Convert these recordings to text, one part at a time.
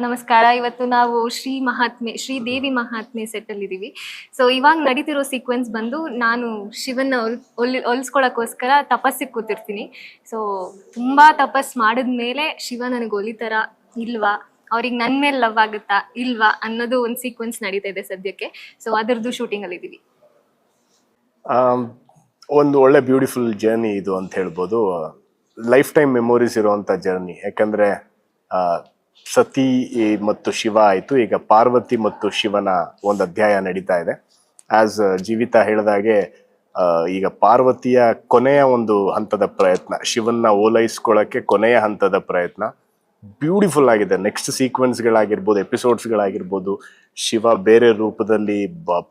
ನಮಸ್ಕಾರ. ಇವತ್ತು ನಾವು ಶ್ರೀ ದೇವಿ ಮಹಾತ್ಮೆ ಸೆಟ್ ಅಲ್ಲಿ ಇದೀವಿ. ಸೊ ಇವಾಗ ನಡೀತಿರೋ ಸೀಕ್ವೆನ್ಸ್ ಬಂದು ನಾನು ಶಿವನ ಒಲಿಸ್ಕೊಳಕ್ಕೋಸ್ಕರ ತಪಸ್ಸಿಗೆ ಕೂತಿರ್ತೀನಿ. ಸೊ ತುಂಬಾ ತಪಸ್ ಮಾಡಿದ್ಮೇಲೆ ಶಿವ ನನಗೆ ಒಲಿತಾರ ಇಲ್ವಾ, ಅವ್ರಿಗೆ ನನ್ ಮೇಲೆ ಲವ್ ಆಗುತ್ತಾ ಇಲ್ವಾ ಅನ್ನೋದು ಒಂದು ಸೀಕ್ವೆನ್ಸ್ ನಡೀತಾ ಇದೆ ಸದ್ಯಕ್ಕೆ. ಸೊ ಅದರದ್ದು ಶೂಟಿಂಗ್ ಅಲ್ಲಿ ಇದೀವಿ. ಒಂದು ಒಳ್ಳೆ ಬ್ಯೂಟಿಫುಲ್ ಜರ್ನಿ ಇದು ಅಂತ ಹೇಳ್ಬೋದು. ಲೈಫ್ ಟೈಮ್ ಮೆಮೊರೀಸ್ ಇರುವಂತ ಜರ್ನಿ. ಯಾಕಂದ್ರೆ ಸತಿ ಮತ್ತು ಶಿವ ಆಯ್ತು, ಈಗ ಪಾರ್ವತಿ ಮತ್ತು ಶಿವನ ಒಂದು ಅಧ್ಯಾಯ ನಡೀತಾ ಇದೆ. ಆಸ್ ಜೀವಿತ ಹೇಳಿದಾಗೆ ಈಗ ಪಾರ್ವತಿಯ ಕೊನೆಯ ಒಂದು ಹಂತದ ಪ್ರಯತ್ನ, ಶಿವನ್ನ ಓಲೈಸ್ಕೊಳ್ಳಕ್ಕೆ ಕೊನೆಯ ಹಂತದ ಪ್ರಯತ್ನ ಬ್ಯೂಟಿಫುಲ್ ಆಗಿದೆ. ನೆಕ್ಸ್ಟ್ ಸೀಕ್ವೆನ್ಸ್ಗಳಾಗಿರ್ಬೋದು, ಎಪಿಸೋಡ್ಸ್ಗಳಾಗಿರ್ಬೋದು, ಶಿವ ಬೇರೆ ರೂಪದಲ್ಲಿ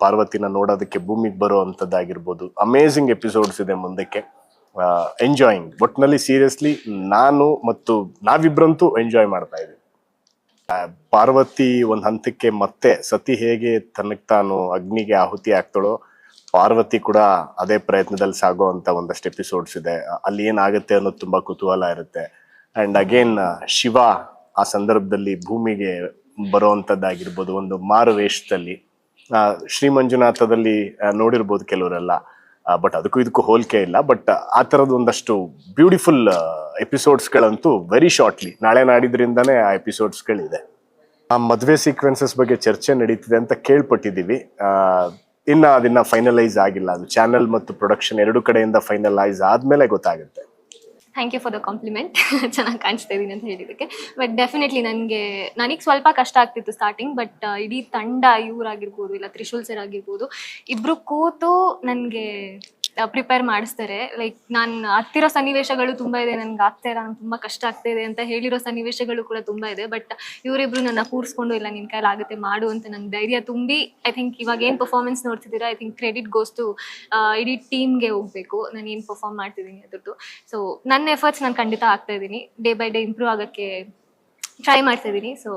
ಪಾರ್ವತಿನ ನೋಡೋದಕ್ಕೆ ಭೂಮಿಗೆ ಬರೋ ಅಂಥದ್ದಾಗಿರ್ಬೋದು, ಅಮೇಝಿಂಗ್ ಎಪಿಸೋಡ್ಸ್ ಇದೆ ಮುಂದಕ್ಕೆ. ಎಂಜಾಯಿಂಗ್, ಒಟ್ನಲ್ಲಿ ಸೀರಿಯಸ್ಲಿ ನಾನು ಮತ್ತು ನಾವಿಬ್ರಂತೂ ಎಂಜಾಯ್ ಮಾಡ್ತಾ ಇದ್ದೀವಿ. ಪಾರ್ವತಿ ಒಂದು ಹಂತಕ್ಕೆ ಮತ್ತೆ ಸತಿ ಹೇಗೆ ತನಗೆ ತಾನು ಅಗ್ನಿಗೆ ಆಹುತಿ ಆಗ್ತಾಳೋ, ಪಾರ್ವತಿ ಕೂಡ ಅದೇ ಪ್ರಯತ್ನದಲ್ಲಿ ಸಾಗೋ ಅಂತ ಒಂದಷ್ಟು ಎಪಿಸೋಡ್ಸ್ ಇದೆ. ಅಲ್ಲಿ ಏನಾಗುತ್ತೆ ಅನ್ನೋದು ತುಂಬಾ ಕುತೂಹಲ ಇರುತ್ತೆ. ಅಂಡ್ ಅಗೇನ್ ಶಿವ ಆ ಸಂದರ್ಭದಲ್ಲಿ ಭೂಮಿಗೆ ಬರುವಂತದ್ದಾಗಿರ್ಬೋದು, ಒಂದು ಮಾರು ವೇಷದಲ್ಲಿ. ಶ್ರೀ ಮಂಜುನಾಥದಲ್ಲಿ ನೋಡಿರ್ಬೋದು ಕೆಲವರೆಲ್ಲ, ಬಟ್ ಅದಕ್ಕೂ ಇದಕ್ಕೂ ಹೋಲಿಕೆ ಇಲ್ಲ. ಬಟ್ ಆ ಥರದ್ದು ಒಂದಷ್ಟು ಬ್ಯೂಟಿಫುಲ್ ಎಪಿಸೋಡ್ಸ್ಗಳಂತೂ ವೆರಿ ಶಾರ್ಟ್ಲಿ ನಾಳೆ ನಾಡಿದ್ರಿಂದಾನೇ ಆ ಎಪಿಸೋಡ್ಸ್ಗಳಿದೆ. ಆ ಮದುವೆ ಸೀಕ್ವೆನ್ಸಸ್ ಬಗ್ಗೆ ಚರ್ಚೆ ನಡೀತಿದೆ ಅಂತ ಕೇಳ್ಪಟ್ಟಿದ್ದೀವಿ. ಅದನ್ನ ಫೈನಲೈಸ್ ಆಗಿಲ್ಲ. ಅದು ಚಾನೆಲ್ ಮತ್ತು ಪ್ರೊಡಕ್ಷನ್ ಎರಡು ಕಡೆಯಿಂದ ಫೈನಲೈಸ್ ಆದ್ಮೇಲೆ ಗೊತ್ತಾಗುತ್ತೆ. Thank you for the compliment. ಚೆನ್ನಾಗಿ ಕಾಣಿಸ್ತಾ ಇದ್ದೀನಿ ಅಂತ ಹೇಳಿದ್ದಕ್ಕೆ. ಬಟ್ ಡೆಫಿನೆಟ್ಲಿ ನನಗೆ ಸ್ವಲ್ಪ ಕಷ್ಟ ಆಗ್ತಿತ್ತು ಸ್ಟಾರ್ಟಿಂಗ್. ಬಟ್ ಇಡೀ ತಂಡ ಇವರಾಗಿರ್ಬೋದು, ಇಲ್ಲ ತ್ರಿಶೂಲ್ ಸರ್ ಆಗಿರ್ಬೋದು, ಇಬ್ರು ಕೂತು ನನಗೆ ಪ್ರಿಪೇರ್ ಮಾಡಿಸ್ತಾರೆ. ಲೈಕ್ ನಾನು ಹತ್ತಿರೋ ಸನ್ನಿವೇಶಗಳು ತುಂಬಾ ಇದೆ, ನನ್ಗೆ ಆಗ್ತಾ ಇಲ್ಲ, ನಂಗೆ ತುಂಬಾ ಕಷ್ಟ ಆಗ್ತಾ ಇದೆ ಅಂತ ಹೇಳಿರೋ ಸನ್ನಿವೇಶಗಳು ಕೂಡ ತುಂಬಾ ಇದೆ. ಬಟ್ ಇವರಿಬ್ರು ನನ್ನ ಕೂರಿಸ್ಕೊಂಡು, ಇಲ್ಲ ನಿನ್ ಕೈಲಿ ಆಗುತ್ತೆ ಮಾಡು ಅಂತ ನನ್ಗೆ ಧೈರ್ಯ ತುಂಬಿ, ಐ ಥಿಂಕ್ ಇವಾಗ ಏನ್ ಪರ್ಫಾರ್ಮೆನ್ಸ್ ನೋಡ್ತಿದ್ದೀರಾ, I think credit goes to ಇಡೀ ಟೀಮ್ಗೆ ಹೋಗ್ಬೇಕು. ನಾನು ಏನು ಪರ್ಫಾರ್ಮ್ ಮಾಡ್ತಿದ್ದೀನಿ ಅದ್ರದ್ದು. ಸೊ ನನ್ನ ಎಫರ್ಟ್ಸ್ ನಾನು ಖಂಡಿತ ಆಗ್ತಾ ಇದ್ದೀನಿ. ಡೇ ಬೈ ಡೇ ಇಂಪ್ರೂವ್ ಆಗೋಕ್ಕೆ ಟ್ರೈ ಮಾಡ್ತಾ ಇದ್ದೀನಿ. ಸೊ